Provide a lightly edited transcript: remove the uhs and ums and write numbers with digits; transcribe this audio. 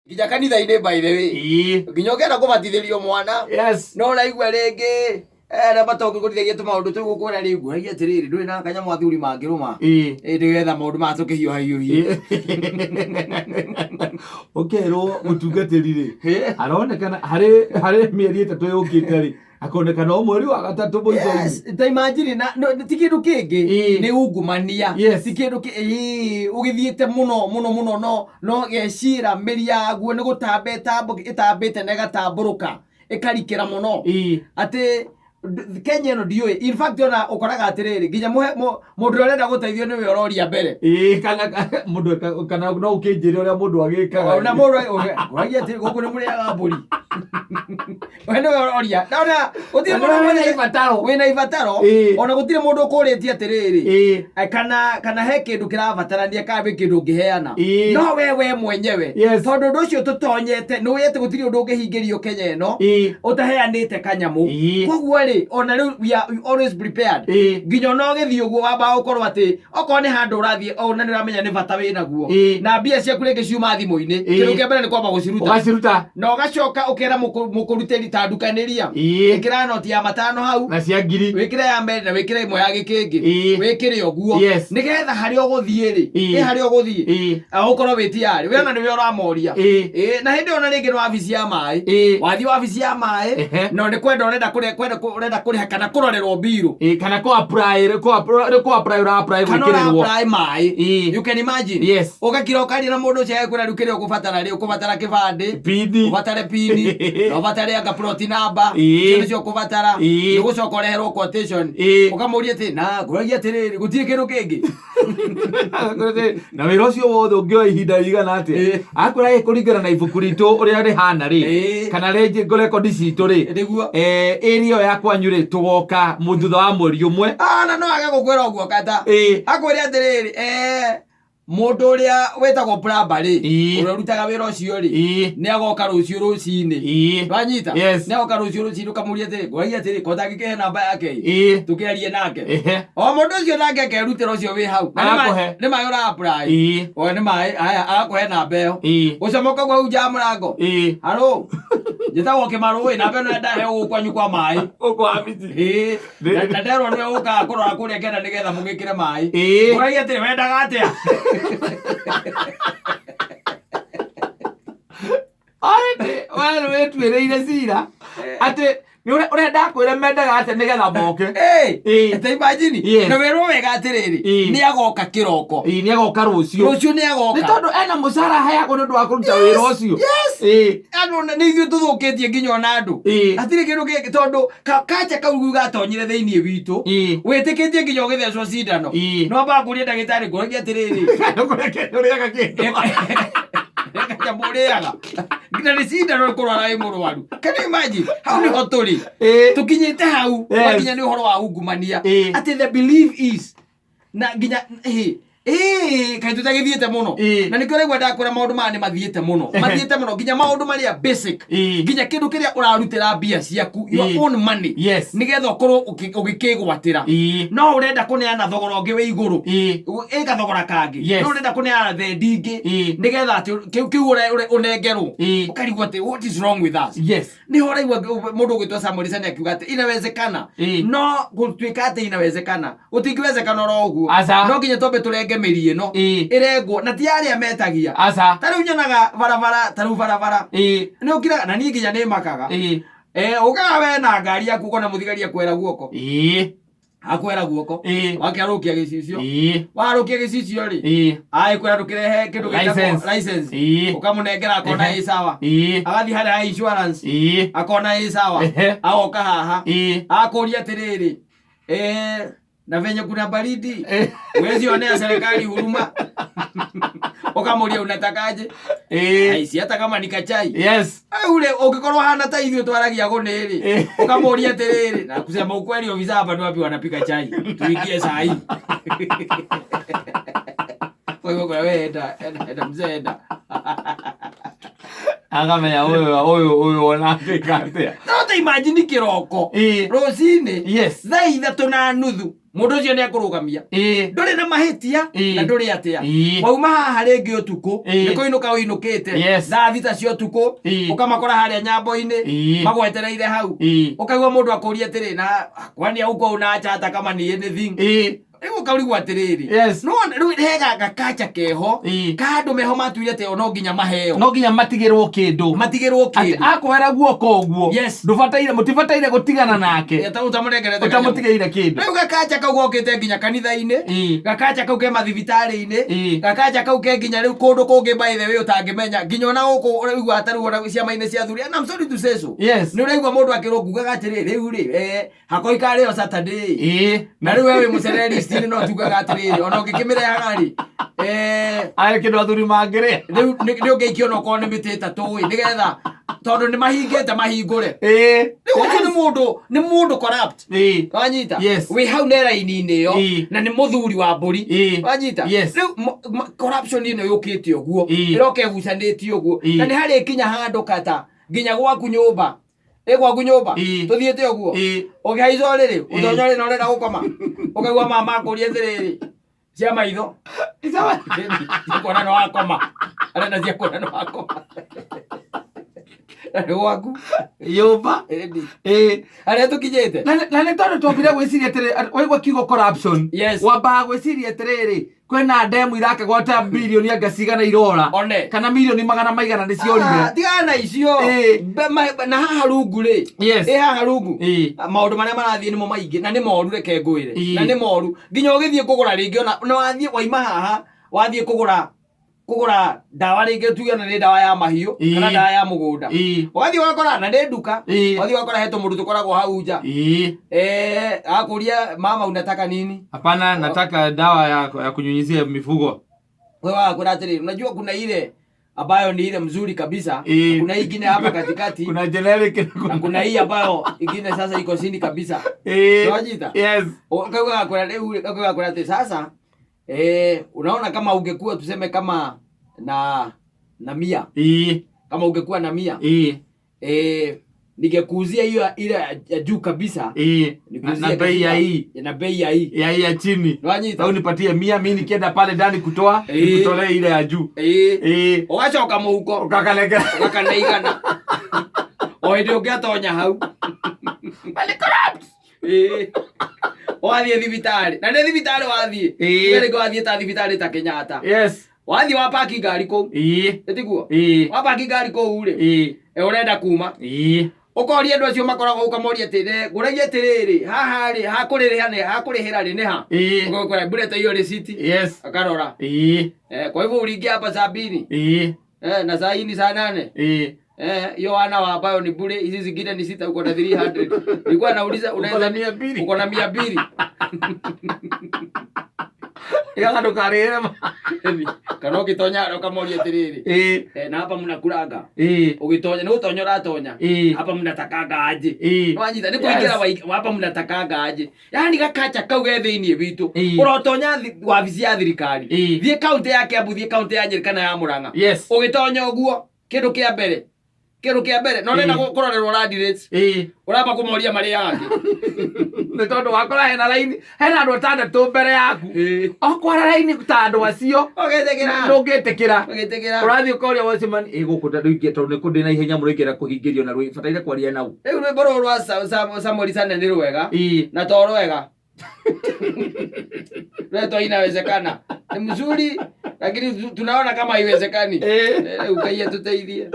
Nginya kanitha-inĩ by the way. Nginya ũkĩenda kũbatithĩrio mwana. Yes. No ũraigua rĩngĩ arĩa matongĩgũteithagia tũmaũndũ tũu gũkwĩra rĩu nguoragia atĩrĩrĩ ndũrĩ na kanyamũ athuri mangĩrũma nĩgetha maũndũ macũke hiũha. Ũkerwo mũtungatĩri rĩ aronekana harĩ mĩeri ĩtatũ yũkĩte rĩ akonekana o mweri wa gatatũ mũico-inĩ. Ta imagine ti kĩndũ kĩngĩ nĩ ungumania. Ti kĩndũ ũgĩthiĩte mũno no gecira mĩri yaguo nĩ gũtamba ĩtambĩte na ĩgatambũrũka ĩkarikĩra mũno atĩ Kenya ĩno ndiũĩ. In fact ona ũkoraga atĩrĩrĩ nginya mũndũ ũrĩa ũrenda gũteithio nĩwe ũroria mbere. Kana no ũkĩnjĩre ũrĩa mũndũ agĩkaga. Ona mũndũ ũragia atĩ gũkũ nĩ mũrĩaga mbũri. We nĩwe ũroria. Ona gũtirĩ mũndũ wĩna ibataro ona gũtirĩ mũndũ ũkũrĩtie atĩrĩrĩ kana he kĩndũ kĩrabatarania kana wĩ kĩndũ ũngĩheana. No we mwenyewe tondũ ũndũ ũcio tũtonyete nĩũĩ atĩ gũtirĩ ũndũ ũngĩhingĩrio Kenya ĩno ũtaheanĩte kanyamũ. Koguo rĩ ona rĩu we are always prepared. Nginya no gĩthiĩ ũguo wamba gũkorwo atĩ okorwo nĩ handũ ũrathiĩ ona nĩ ũramenya nĩ bata wĩnaguo na mbia ciaku rĩngĩ ciuma thimũ-inĩ kĩndũ kĩa mbere nĩ kwamba gũciruta na ũgacoka ũkera mũkũrutĩri ta ndukanĩria ĩkĩra noti ya matano hau na cia ngiri wĩkĩre ya mbere na wĩkĩre ĩmwe ya gĩkĩngĩ wĩkĩre ũguo nĩgetha harĩa ũgũthiĩ rĩ harĩa ũgũthiĩ ũkorwo wĩ tiarĩ we ona nĩwe ũramoria. Na hĩndĩ ona rĩngĩ nĩ wabici ya maĩ wathiĩ wabici ya maĩ no nĩ kwenda ũrenda kũrĩha kana kũrorerwo mbirũ kana kũ apply gwĩkĩrĩrwo maĩ. You can imagine ũgakira ũkaria na mũndũ ũcio agĩkwĩra rĩu kĩrĩa ũkũbatara rĩ ũkũbatara kĩbandĩ ũbatare pini na ũbatare anga plot number icio nĩcio ũkũbatara nĩgũcoka ũreherwo quotation ũkamũria atĩ na ngũragia atĩrĩrĩ gũtirĩ kĩndũ kĩngĩ na wĩra ũcio wothe ũngĩoya ihinda rĩigana atĩa akwĩra kũringana na ibuku ritũ ũrĩa rĩhana rĩ kana rekondi citũ rĩ area ya kwanyu rĩ tũgoka thutha wa mweri ũmwe. Na no age gũkwĩra ũguo kata akwĩre atĩrĩrĩ mũndũ ũrĩa wĩtagwo plumber rĩ ũrĩa ũrutaga wĩra ũcio rĩ nĩ agoka rũciũ rũcinĩ wanyita nĩ agoka rũciũ rũcinĩ ũkamũria atĩrĩ ngũragia atĩrĩ kota ngĩkĩhe namba yake tũkĩarie nake o mũndũ ũcio nake akerutĩra ũcio wĩ hau nĩ maĩ ũra apply nĩ maĩ agakũhe namba ĩyo ũcomoka gwa nja ya mũrango haro njĩtagwo Kĩmarũ namba ĩno ndahe ũkwanyu kwa maĩ na nderwo nĩwe ũkaga kũrora kũrĩa kenda nĩgetha mũgĩkĩre maĩ ngũragia atĩrĩ wendaga atĩa wetuĩrĩire cira atĩ ũrenda kwĩre mendaga atĩ nĩgetha moke. Ta imagine na wĩrwo wega atĩrĩrĩ nĩ agoka kĩroko nĩ agoka rũciũ nĩ agoka nĩ tondũ ena mũcara aheagwo nĩ ũndũ wa kũruta wĩra ũcio. Nĩ ithuĩ tũthũkĩtie nginya ona andũ hatirĩ kĩndũ kĩngĩ tondũ kanja kau gatonyire thĩinĩ witũ wĩtĩkĩtie nginya ũgĩthecwo cindano no wambaga kũria ndagĩtarĩ ngũragia atĩrĩrĩ mũrĩaga nginya nĩ cindano kũrwara wĩ mũrwaru. Can you imagine hau nĩho tũrĩ tũkinyĩte hau nginya nĩ ũhoro wa ungumania atĩ the belief is na nginya kaĩ tũtagĩthiĩte mũno na nĩkĩo rĩu ndakwĩra maũndũ maya nĩ mathiĩte mũno nginya maũndũ marĩa basic nginya kĩndũ kĩrĩa ũrarutĩra mbia ciaku your own money nĩgetha ũkorwo ũgĩkĩgwatĩra no ũrenda kũneana thogora ũngĩ wĩ igũrũ ĩgathogora kangĩ no ũrenda kũneana thendi ingĩ nĩgetha kĩu ũnengerwo ũkarigwo atĩ what is wrong with us. Nĩho ũraigua mũndũ ũgĩtwo Samuel Sani akiuga atĩ inawezekana no gũtuĩka atĩ inawezekana gũtingĩwezekana oro ũguo no nginya twambe tũrenge mĩri ĩno ĩrengwo na ti arĩa metagia ta rĩu nyonaga barabara nĩ ũkiraga na niĩ nginya nĩ makaga ũkaga we na ngari yaku ũkona mũthigari akwera guoko wakĩarũkia gĩcicio warũkia gĩcicio rĩ kwĩra ndũkĩrehe kĩndũ gĩtagwo license ũkamũnengera akona ĩ sawa agathiĩ harĩa ha insurance akona ĩ sawa agoka haha akũria atĩrĩrĩ na venye kuna baridi wezi onea serikali huruma ukamuria unatakaje aisi hata kama ni kachai ule ukikorwo hana ta hivyo twaragia goneri ukamuria atiriri na kusema ukweli ofisa hapa ndio wapi wanapika chai tuingie saa hii kwa hivyo wewe enda mzee enda akamenya uyu onake katea no ta imagine kiroko rosine thaa 3:30 mundu ucio ni akurugamia nduri na mahitia na nduri atia wauma haha ringi utuku ni kuinuka uinukite thaa thita cia utuku ukamakora haria nyambo-ini magwetereire hau ukaigua mundu akuria atiri na kwani uko unachata kama ni anything Ego kaurigwa atiriri. Yes. No riu hega gakacha keho. Kandu meho matuire te ono nginya maheo. No nginya matigirwo kindu. Matigirwo kindu. Akwera guoko uguo. Yes. Ndubataire mutifataire gutigana nake. Utamuregerete. Utamutigirire kindu. Riu gakacha kau gokite nginya kanitha-ini. Gakacha kau ke mathibitari-ini. Gakacha kau ke nginya riu kundu kungi by the way utangimenya. Nginya ona guku urigwa ataru ona ciama-ini cia thuri. And I'm sorry to say so. Yes. Ni urigwa mundu akirwo kugaga atiri riu ri hakoikare o Saturday. Na riu wewe mucereri no tugaga atiriri ona ngikimirehaga ri ai kindu athuri mangire riu ni ngeikio no ko ni mitita tui nigetha tondu ni mahingite mahingure riu ni mundu corrupt wanyita we hau ne raini-ini yo na ni muthuri wa mburi wanyita riu corruption ino yukite uguo iroke gucanĩtie uguo na ni hari kinya handu kata nginya gwaku nyumba gwaku nyumba tuthiite uguo ukihaizo riri uthonyore na urenda gukoma ukaigua mama akuria thiriri cia maitho isawa kuona no wakoma arenda cia kuona no wakoma gwaku nyumba aria tukinyite na ni tondu twambire gwiciria atiri waigua kiugo corruption wambaga gwiciria atiriri kwena ndemu irakagwata bilioni angacigana irora kana milioni magana maigana ni ciorire tigana icio na haha rungu ri haha rungu maundu maria marathie nimo maingi na ni moru reke ngwire na ni moru nginya ugithie kugura ringi ona wathie waima haha wathie kugura dawa ringi tuge na ni dawa ya mahiu kana dawa ya mugunda wathie wakora na ni nduka wathie wakora heto mundu tukoragwo hau nja akuria mama unataka nini? Hapana, nataka dawa ya kunyunyizia mifugo. Wewe wako nataka unajua kuna ile ambayo ni ile mzuri kabisa, kuna hii ingine hapa katikati, kuna generic na kuna hii ambayo ingine sasa iko chini kabisa. Unajita? Yes. Kwa kuna ile sasa unaona kama ungekuwa tuseme kama na 100. Kama ungekuwa na 100. Ningekuuzia hiyo ile ya juu kabisa na bei ya hii na bei ya hii ya chini au nipatie 100 mimi nikienda pale ndani kutoa nikutolee ile ya juu oacha kama huko ukakaneigana ndio ungetonya hau bali corrupt wathie thibitari na ni thibitari wathie ngere wathie ta thibitari ta Kenyatta wathie wa parking gari ko etiguo wa parking gari ko ure urenda kuma ukoria andu acio makoragwo ukamoria atire nguragia atiriri haha ri hakurihira ri ni ha ukora buleta hiyo receipt akarora kwa hivyo uliingia hapa saa 2 na saa hii ni saa 8 hiyo ana wa ambayo ni bure, hizi zingine ni 6 uko na 300. Nilikuwa nauliza unaweza 200 uko na 200 ya ndo karema kana ukitonya ukamoria tiriri na hapa mnakulanga ukitonya no utonya uratonya hapa mnatakanga aje wanyita ni kuingira hapa mnatakanga aje yani gakacha kau gethe-ini bitu urotonya wabici ya thirikari thie kaunti ya Kiambu thie kaunti ya Nyeri kana ya Murang'a ugitonya uguo kindu kia mbere no nenda kurorerwo land rates uramba kumoria mari yangi ni tondu wakora hena line hena andu atandatu mbere yaku okwara line ta andu acio ugetekira urathi ukoria wacimani guku nduingie tondu nikundi na ihenya murekera kuhingirio na rwi bataire kwaria nau riu rwimbo ruru rwa Samuel Sana ni rwega na to rwega Reto inawezekana ni mzuri lakini tunaona kama haiwezekani ukaia tuteithie